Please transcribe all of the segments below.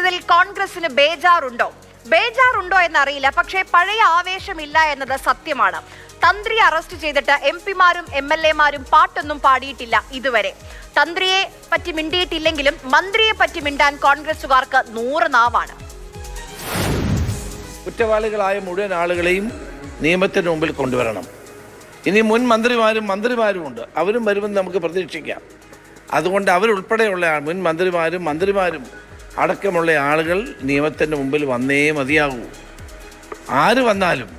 ചെയ്തതിൽ കോൺഗ്രസിന് ബേജാറുണ്ടോ എന്നറിയില്ല. പക്ഷേ പഴയ ആവേശമില്ല എന്നത് സത്യമാണ്. തന്ത്രിയെ അറസ്റ്റ് ചെയ്തിട്ട് MP-മാരും MLA-മാരും പാട്ടൊന്നും പാടിയിട്ടില്ല ഇതുവരെ. തന്ത്രിയെ പറ്റി മിണ്ടിയിട്ടില്ലെങ്കിലും മന്ത്രിയെ പറ്റി മിണ്ടാൻ കോൺഗ്രസുകാർക്ക് 100 നാവാണ്. കുറ്റവാളികളായ മുഴുവൻ ആളുകളെയും നിയമത്തിന് മുമ്പിൽ കൊണ്ടുവരണം. ഇനി മുൻ മന്ത്രിമാരും ഉണ്ട്, അവരും വരുമെന്ന് നമുക്ക് പ്രതീക്ഷിക്കാം. അതുകൊണ്ട് അവരുൾപ്പെടെയുള്ള മുൻ മന്ത്രിമാരും അടക്കമുള്ള ആളുകൾ നിയമത്തിൻ്റെ മുമ്പിൽ വന്നേ മതിയാകൂ. ആര് വന്നാലും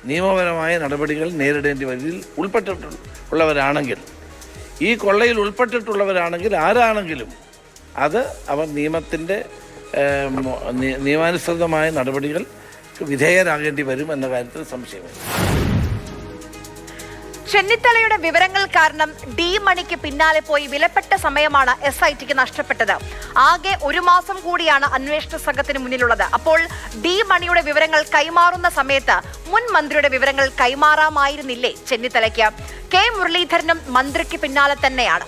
നിയമപരമായ നടപടികൾ നേരിടേണ്ടി വരിൽ ഉൾപ്പെട്ടിട്ടുള്ളവരാണെങ്കിൽ, ഈ കൊള്ളയിൽ ഉൾപ്പെട്ടിട്ടുള്ളവരാണെങ്കിൽ ആരാണെങ്കിലും അത് അവർ നിയമത്തിൻ്റെ നിയമാനുസൃതമായ നടപടികൾ വിധേയരാകേണ്ടി വരും എന്ന കാര്യത്തിൽ സംശയമില്ല. ചെന്നിത്തലയുടെ വിവരങ്ങൾ കാരണം ഡി മണിക്ക് പിന്നാലെ പോയി വിലപ്പെട്ട സമയമാണ് SITക്ക് നഷ്ടപ്പെട്ടത്. ആകെ 1 മാസം കൂടിയാണ് അന്വേഷണ സംഘത്തിന് മുന്നിലുള്ളത്. അപ്പോൾ ഡി മണിയുടെ വിവരങ്ങൾ കൈമാറുന്ന സമയത്ത് മുൻ മന്ത്രിയുടെ വിവരങ്ങൾ കൈമാറാമായിരുന്നില്ലേ ചെന്നിത്തലയ്ക്ക്? കെ മുരളീധരനും മന്ത്രിക്ക് പിന്നാലെ തന്നെയാണ്.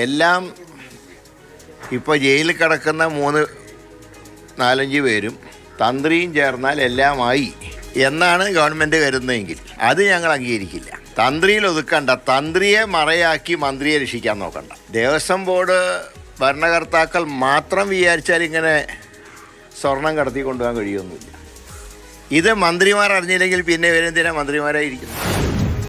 എല്ലാം ഇപ്പോൾ ജയിലിൽ കിടക്കുന്ന 3-4 പേരും തന്ത്രിയും ചേർന്നാൽ എല്ലാമായി എന്നാണ് ഗവൺമെൻറ് കരുതുന്നതെങ്കിൽ അത് ഞങ്ങൾ അംഗീകരിക്കില്ല. തന്ത്രിയിൽ ഒതുക്കണ്ട, തന്ത്രിയെ മറയാക്കി മന്ത്രിയെ രക്ഷിക്കാൻ നോക്കണ്ട. ദേവസ്വം ബോർഡ് ഭരണകർത്താക്കൾ മാത്രം വിചാരിച്ചാൽ ഇങ്ങനെ സ്വർണം കടത്തി കൊണ്ടുപോകാൻ കഴിയുമൊന്നുമില്ല. ഇത് മന്ത്രിമാർ അറിഞ്ഞില്ലെങ്കിൽ പിന്നെ ഇവരെന്തിനാ മന്ത്രിമാരായിരിക്കുന്നു?